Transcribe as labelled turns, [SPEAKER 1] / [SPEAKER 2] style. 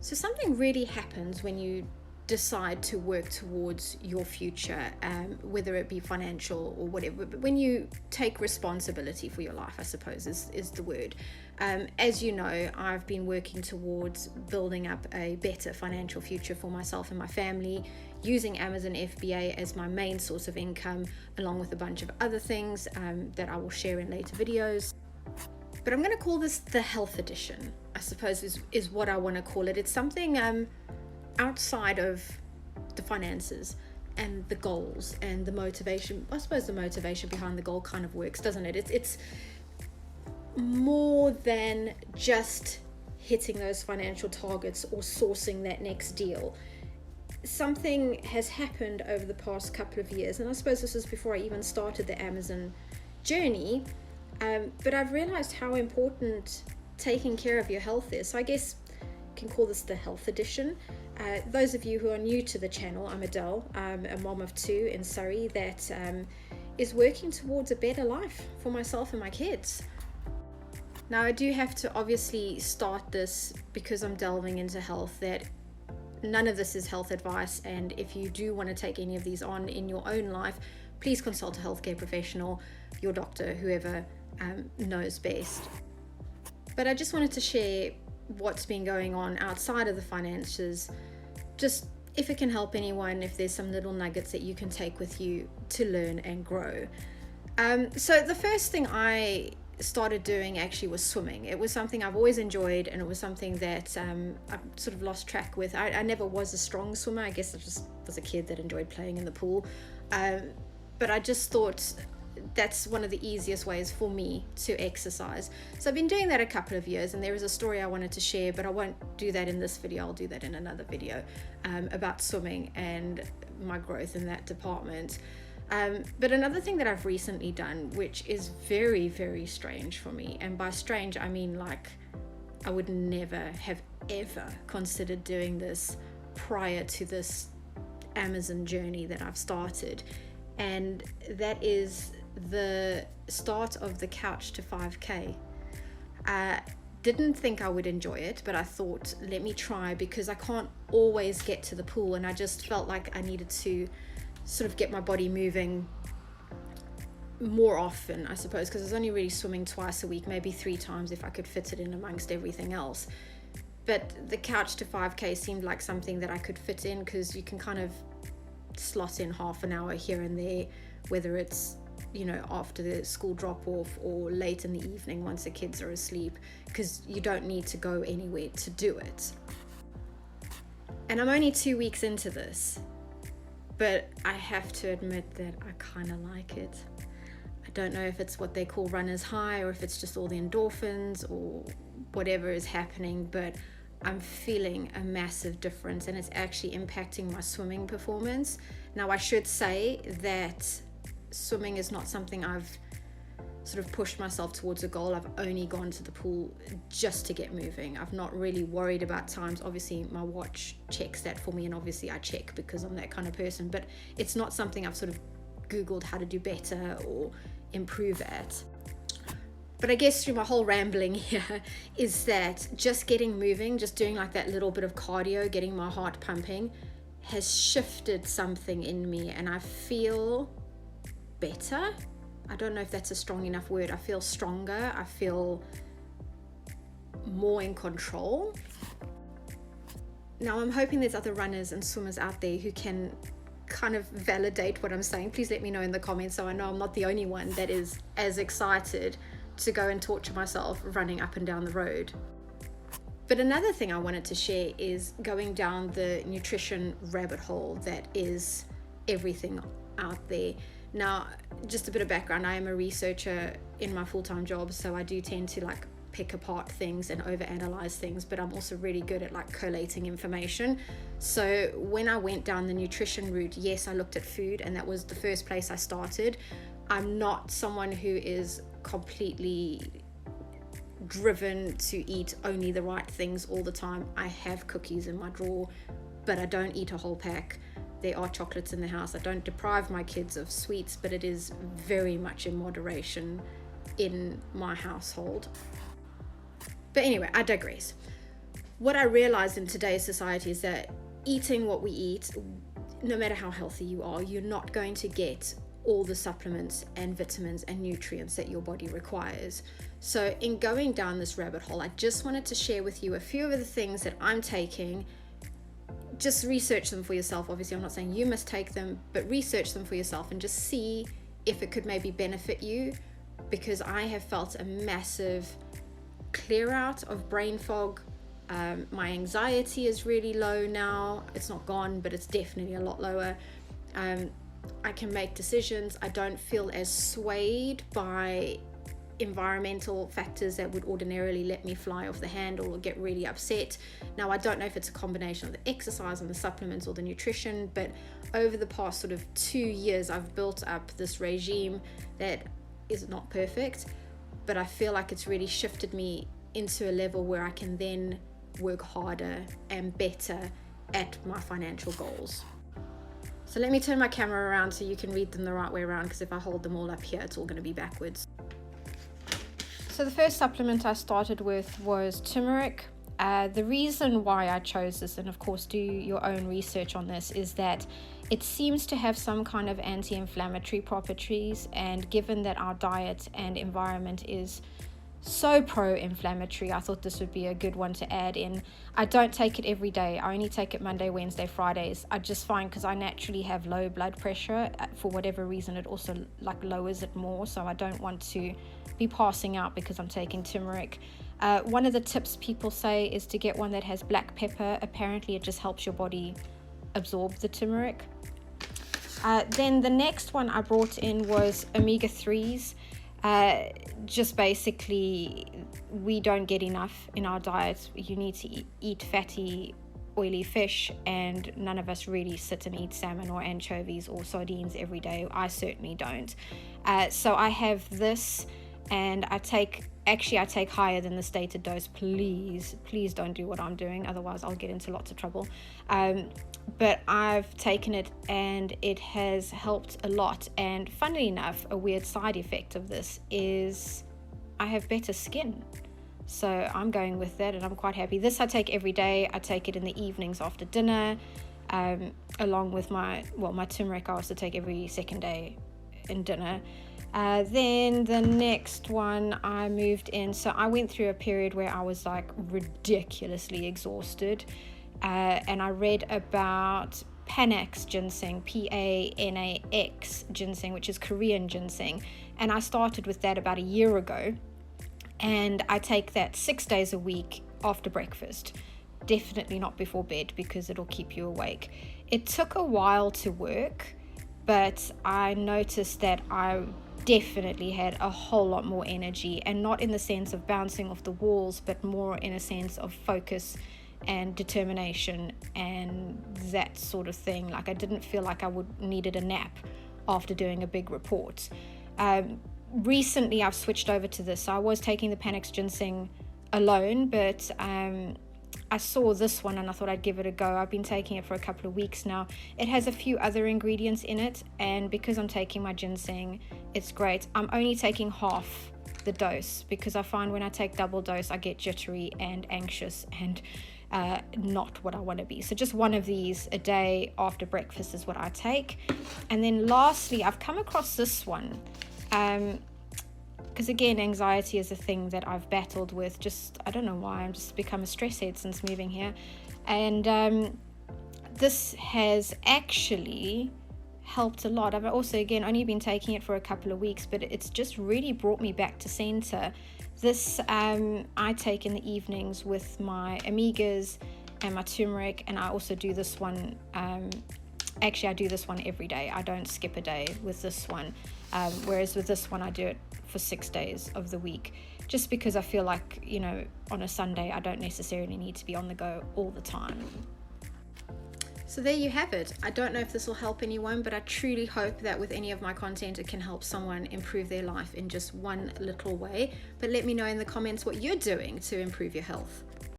[SPEAKER 1] So something really happens when you decide to work towards your future, whether it be financial or whatever. But when you take responsibility for your life, I suppose is the word. As you know, I've been working towards building up a better financial future for myself and my family, using Amazon FBA as my main source of income, along with a bunch of other things that I will share in later videos. But I'm going to call this the health edition, I suppose is what I want to call it. It's something outside of the finances and the goals and the motivation. I suppose the motivation behind the goal kind of works, doesn't it? It's more than just hitting those financial targets or sourcing that next deal. Something has happened over the past couple of years, and I suppose this was before I even started the Amazon journey. But I've realized how important taking care of your health is. So I guess you can call this the health edition. Those of you who are new to the channel, I'm Adele. I'm a mom of two in Surrey that is working towards a better life for myself and my kids. Now, I do have to obviously start this because I'm delving into health, that none of this is health advice, and if you do want to take any of these on in your own life, please consult a healthcare professional, your doctor, whoever knows best. But I just wanted to share what's been going on outside of the finances, just if it can help anyone, if there's some little nuggets that you can take with you to learn and grow. So the first thing I started doing actually was swimming. It was something I've always enjoyed, and it was something that I've sort of lost track with. I never was a strong swimmer. I guess I just was a kid that enjoyed playing in the pool. But I just thought that's one of the easiest ways for me to exercise. So I've been doing that a couple of years, and there is a story I wanted to share, but I won't do that in this video. I'll do that in another video about swimming and my growth in that department. But another thing that I've recently done, which is very, very strange for me, and by strange I mean like I would never have ever considered doing this prior to this Amazon journey that I've started, and that is the start of the Couch to 5K. Didn't think I would enjoy it, but I thought, let me try, because I can't always get to the pool, and I just felt like I needed to sort of get my body moving more often, I suppose, because I was only really swimming twice a week, maybe 3 times if I could fit it in amongst everything else. But the Couch to 5K seemed like something that I could fit in, because you can kind of slot in half an hour here and there, whether it's, you know, after the school drop off or late in the evening once the kids are asleep, because you don't need to go anywhere to do it. And I'm only 2 weeks into this, but I have to admit that I kind of like it. I don't know if it's what they call runner's high, or if it's just all the endorphins or whatever is happening, but I'm feeling a massive difference, and it's actually impacting my swimming performance. Now, I should say that swimming is not something I've sort of pushed myself towards a goal. I've only gone to the pool just to get moving. I've not really worried about times. Obviously my watch checks that for me, and obviously I check because I'm that kind of person, but it's not something I've sort of Googled how to do better or improve at. But I guess through my whole rambling here is that just getting moving, just doing like that little bit of cardio, getting my heart pumping, has shifted something in me, and I feel better. I don't know if that's a strong enough word. I feel stronger. I feel more in control. Now, I'm hoping there's other runners and swimmers out there who can kind of validate what I'm saying. Please let me know in the comments, so I know I'm not the only one that is as excited to go and torture myself running up and down the road. But another thing I wanted to share is going down the nutrition rabbit hole that is everything out there. Now, just a bit of background, I am a researcher in my full-time job, so I do tend to like pick apart things and overanalyze things, but I'm also really good at like collating information. So when I went down the nutrition route, yes, I looked at food, and that was the first place I started. I'm not someone who is completely driven to eat only the right things all the time. I have cookies in my drawer, but I don't eat a whole pack. There are chocolates in the house. I don't deprive my kids of sweets, but it is very much in moderation in my household. But anyway, I digress. what I realized in today's society is that eating what we eat, no matter how healthy you are, you're not going to get all the supplements and vitamins and nutrients that your body requires. So in going down this rabbit hole, I just wanted to share with you a few of the things that I'm taking. Just research them for yourself. Obviously, I'm not saying you must take them, but research them for yourself and just see if it could maybe benefit you, because I have felt a massive clear out of brain fog. My anxiety is really low now. It's not gone, but it's definitely a lot lower. I can make decisions. I don't feel as swayed by environmental factors that would ordinarily let me fly off the handle or get really upset. Now, I don't know if it's a combination of the exercise and the supplements or the nutrition, but over the past sort of 2 years, I've built up this regime that is not perfect, but I feel like it's really shifted me into a level where I can then work harder and better at my financial goals. So let me turn my camera around so you can read them the right way around, because if I hold them all up here, it's all going to be backwards. So the first supplement I started with was turmeric. The reason why I chose this, and of course do your own research on this, is that it seems to have some kind of anti-inflammatory properties, and given that our diet and environment is so pro-inflammatory, I thought this would be a good one to add in. I don't take it every day. I only take it Monday, Wednesday, Fridays. I just find, because I naturally have low blood pressure, for whatever reason it also lowers it more, so I don't want to be passing out because I'm taking turmeric. One of the tips people say is to get one that has black pepper. Apparently it just helps your body absorb the turmeric. Then the next one I brought in was omega-3s. Just basically, we don't get enough in our diets. You need to eat fatty, oily fish, and none of us really sit and eat salmon or anchovies or sardines every day. I certainly don't. So I have this, and I take higher than the stated dose. Please don't do what I'm doing, otherwise I'll get into lots of trouble. But I've taken it and it has helped a lot. And funnily enough, a weird side effect of this is I have better skin. So I'm going with that and I'm quite happy. This I take every day. I take it in the evenings after dinner, along with my turmeric I also take every second day in dinner. Then the next one I moved in. So I went through a period where I was like ridiculously exhausted. And I read about Panax ginseng, Panax ginseng, which is Korean ginseng. And I started with that about a year ago. And I take that 6 days a week after breakfast. Definitely not before bed, because it'll keep you awake. It took a while to work, but I noticed that I definitely had a whole lot more energy, and not in the sense of bouncing off the walls, but more in a sense of focus and determination and that sort of thing. Like, I didn't feel like I needed a nap after doing a big report. Recently I've switched over to this. I was taking the Panax ginseng alone, but I saw this one and I thought I'd give it a go. I've been taking it for a couple of weeks now. It has a few other ingredients in it, and because I'm taking my ginseng, it's great. I'm only taking half the dose, because I find when I take double dose I get jittery and anxious and not what I want to be. So just one of these a day after breakfast is what I take. And then lastly, I've come across this one, because again, anxiety is a thing that I've battled with. Just, I don't know why, I'm just become a stress head since moving here. And this has actually helped a lot. I've also, again, only been taking it for a couple of weeks, but it's just really brought me back to center. This I take in the evenings with my omegas and my turmeric, and I also do this one. Actually, I do this one every day. I don't skip a day with this one, whereas with this one I do it for 6 days of the week, just because I feel like, on a Sunday I don't necessarily need to be on the go all the time. So there you have it. I don't know if this will help anyone, but I truly hope that with any of my content it can help someone improve their life in just one little way. But let me know in the comments what you're doing to improve your health.